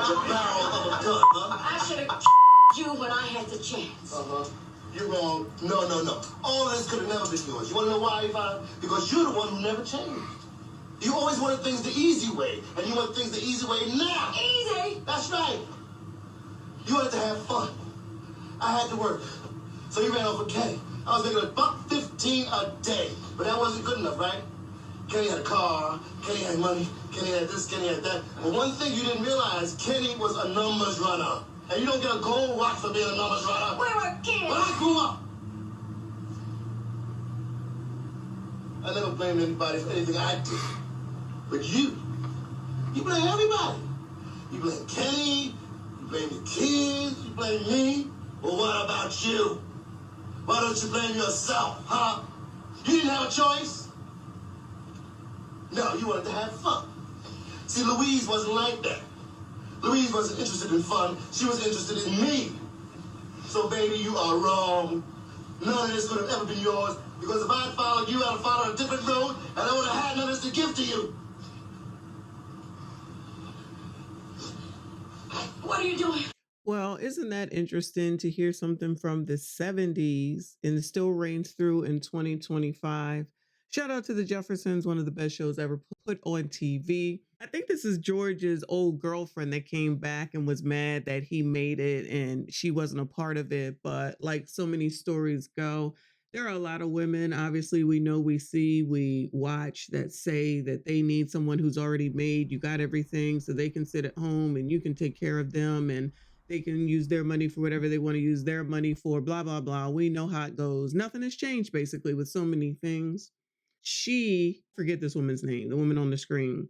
your barrel of a gun, huh? I should have you when I had the chance. You're wrong. No. All this could have never been yours. You want to know why, Yvonne? Because you're the one who never changed. You always wanted things the easy way, and you want things the easy way now. Easy? That's right. You wanted to have fun. I had to work. So you ran off with Kenny. I was making $1.15 a day. But that wasn't good enough, right? Kenny had a car, Kenny had money, Kenny had this, Kenny had that. But one thing you didn't realize, Kenny was a numbers runner. And you don't get a gold watch for being a numbers runner. We were kids. When I grew up, I never blamed anybody for anything I did. But you blame everybody. You blame Kenny, you blame the kids, you blame me. Well, what about you? Why don't you blame yourself, huh? You didn't have a choice. No, you wanted to have fun. See, Louise wasn't like that. Louise wasn't interested in fun. She was interested in me. So, baby, you are wrong. None of this would have ever been yours, because if I had followed you, I'd have followed a different road, and I would have had none of this to give to you. What are you doing? Well, isn't that interesting to hear something from the 70s and it still reigns through in 2025? Shout out to the Jeffersons, one of the best shows ever put on TV. I think this is George's old girlfriend that came back and was mad that he made it and she wasn't a part of it. But like so many stories go, there are a lot of women, obviously, we know, we see, we watch, that say that they need someone who's already made. You got everything so they can sit at home and you can take care of them and they can use their money for whatever they want to use their money for, blah, blah, blah. We know how it goes. Nothing has changed, basically, with so many things. She, forget this woman's name, the woman on the screen,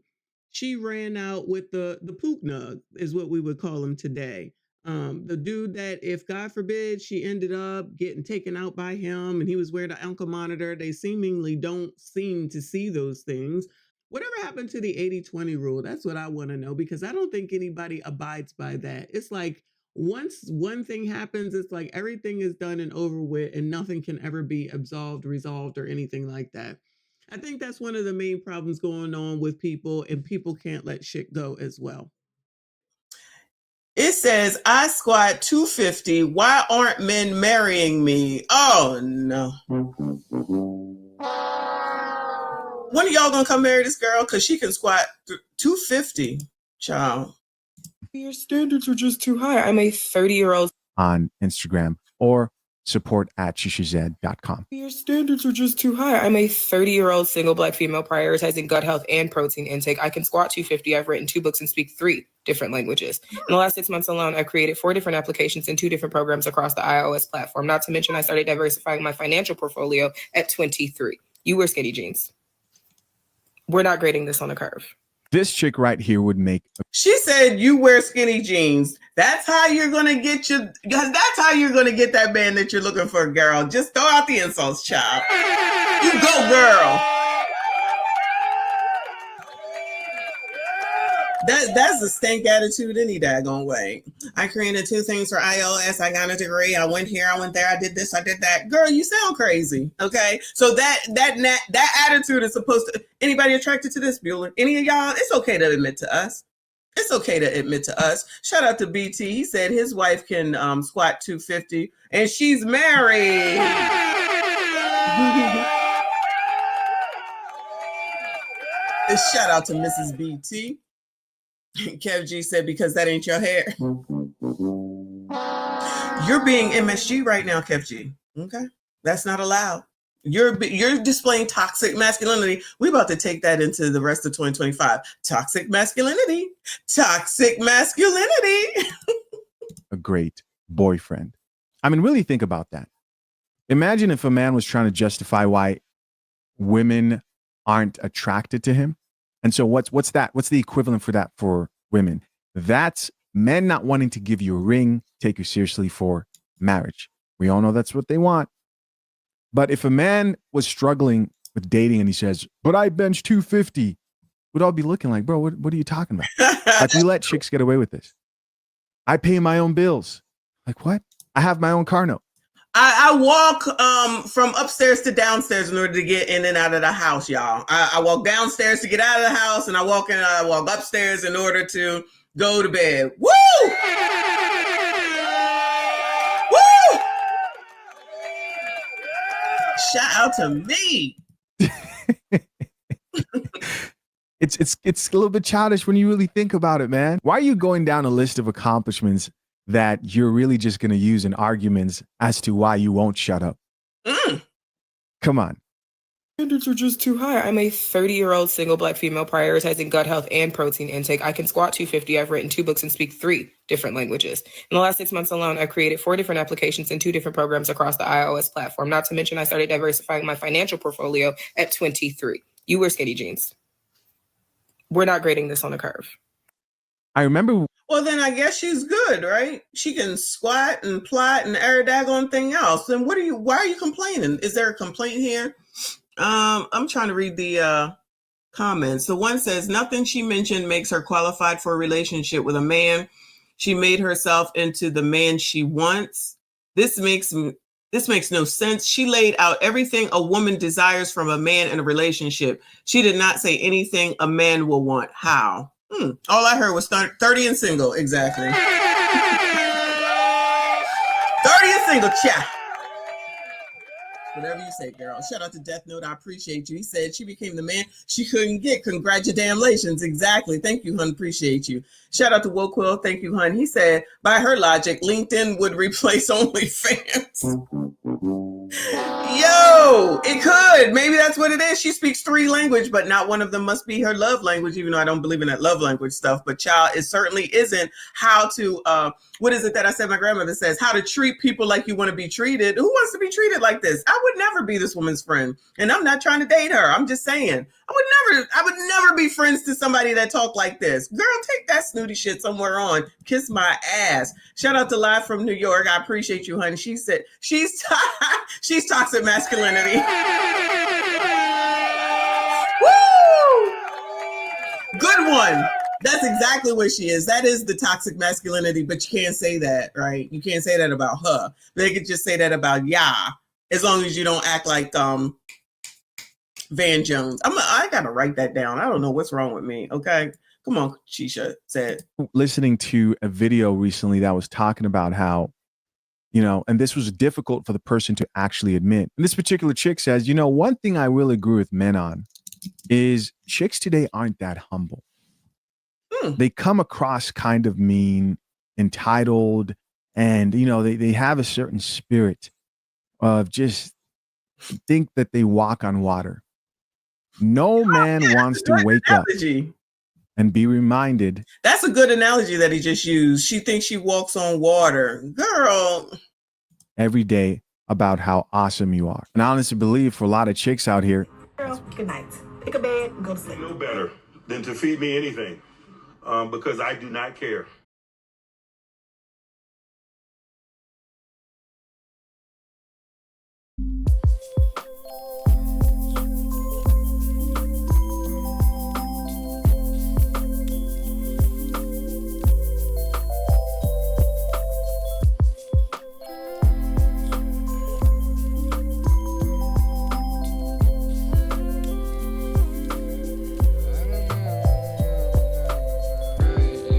she ran out with the pook nug, is what we would call him today. The dude that, if God forbid, she ended up getting taken out by him and he was wearing an ankle monitor, they seemingly don't seem to see those things. Whatever happened to the 80-20 rule? That's what I want to know, because I don't think anybody abides by that. It's like once one thing happens, it's like everything is done and over with and nothing can ever be absolved, resolved, or anything like that. I think that's one of the main problems going on with people, and people can't let shit go as well. It says, I squat 250. Why aren't men marrying me? Oh, no. When are y'all going to come marry this girl? Because she can squat 250, child. Your standards are just too high. I'm a 30-year-old. On Instagram or support@shishaz.com. Your standards are just too high. I'm a 30-year-old single Black female prioritizing gut health and protein intake. I can squat 250. I've written 2 books and speak 3 different languages. In the last 6 months alone, I've created 4 different applications and 2 different programs across the iOS platform. Not to mention, I started diversifying my financial portfolio at 23. You wear skinny jeans. We're not grading this on a curve. This chick right here would make. She said, you wear skinny jeans. That's how you're going to get that's how you're going to get that man that you're looking for, girl. Just throw out the insults, child. You go, girl. That's a stank attitude any daggone way. I created 2 things for iOS. I got a degree. I went here. I went there. I did this. I did that. Girl, you sound crazy. Okay. So that attitude is supposed to. Anybody attracted to this, Bueller? Any of y'all? It's okay to admit to us. It's okay to admit to us. Shout out to BT. He said his wife can squat 250 and she's married. Shout out to Mrs. BT. Kev G said, because that ain't your hair. You're being MSG right now, Kev G. Okay. That's not allowed. You're displaying toxic masculinity. We're about to take that into the rest of 2025. Toxic masculinity. Toxic masculinity. A great boyfriend. I mean, really think about that. Imagine if a man was trying to justify why women aren't attracted to him. And so what's that? What's the equivalent for that for women? That's men not wanting to give you a ring, take you seriously for marriage. We all know that's what they want. But if a man was struggling with dating and he says, but I bench 250, we'd all be looking like, bro, what are you talking about? Like, we let chicks get away with this. I pay my own bills. Like, what? I have my own car note. I walk from upstairs to downstairs in order to get in and out of the house, y'all. I walk downstairs to get out of the house, and I walk upstairs in order to go to bed. Woo! Woo! Shout out to me. It's a little bit childish when you really think about it, man. Why are you going down a list of accomplishments that you're really just going to use in arguments as to why you won't shut up? Come on. Standards are just too high. I'm a 30-year-old single Black female prioritizing gut health and protein intake. I can squat 250. I've written 2 books and speak 3 different languages. In the last 6 months alone, I've created 4 different applications and 2 different programs across the iOS platform. Not to mention, I started diversifying my financial portfolio at 23. You wear skinny jeans. We're not grading this on a curve. I remember. Well, then I guess she's good, right? She can squat and plot and every daggone thing else. Then why are you complaining? Is there a complaint here? I'm trying to read the comments. The one says, nothing she mentioned makes her qualified for a relationship with a man. She made herself into the man she wants. This makes no sense. She laid out everything a woman desires from a man in a relationship. She did not say anything a man will want. How? All I heard was 30 and single. Exactly. 30 and single, chat. Whatever you say, girl. Shout out to Death Note. I appreciate you. He said she became the man she couldn't get. Congratulations. Exactly. Thank you, hun. Appreciate you. Shout out to Woquill. Thank you, hun. He said, by her logic, LinkedIn would replace OnlyFans. Yo, it could. Maybe that's what it is. She speaks 3 languages, but not one of them must be her love language, even though I don't believe in that love language stuff. But child, it certainly isn't how to, what is it that I said my grandmother says? How to treat people like you want to be treated. Who wants to be treated like this? I would never be this woman's friend. And I'm not trying to date her. I'm just saying. I would never be friends to somebody that talk like this. Girl, take that snooty shit somewhere on. Kiss my ass. Shout out to Live from New York. I appreciate you, honey. She said she's toxic masculinity. Woo! Good one. That's exactly what she is. That is the toxic masculinity, but you can't say that, right? You can't say that about her. They could just say that about ya, as long as you don't act like Van Jones. I gotta write that down. I don't know what's wrong with me. Okay, come on, Shisha said. Listening to a video recently that was talking about how, and this was difficult for the person to actually admit. And this particular chick says, one thing I will agree with men on is chicks today aren't that humble. They come across kind of mean, entitled, and they have a certain spirit of just think that they walk on water. No man wants to wake up and be reminded. That's a good analogy that he just used. She thinks she walks on water. Girl. Every day about how awesome you are. And I honestly believe for a lot of chicks out here. Girl, good night. Pick a bed and go to sleep. No better than to feed me anything because I do not care.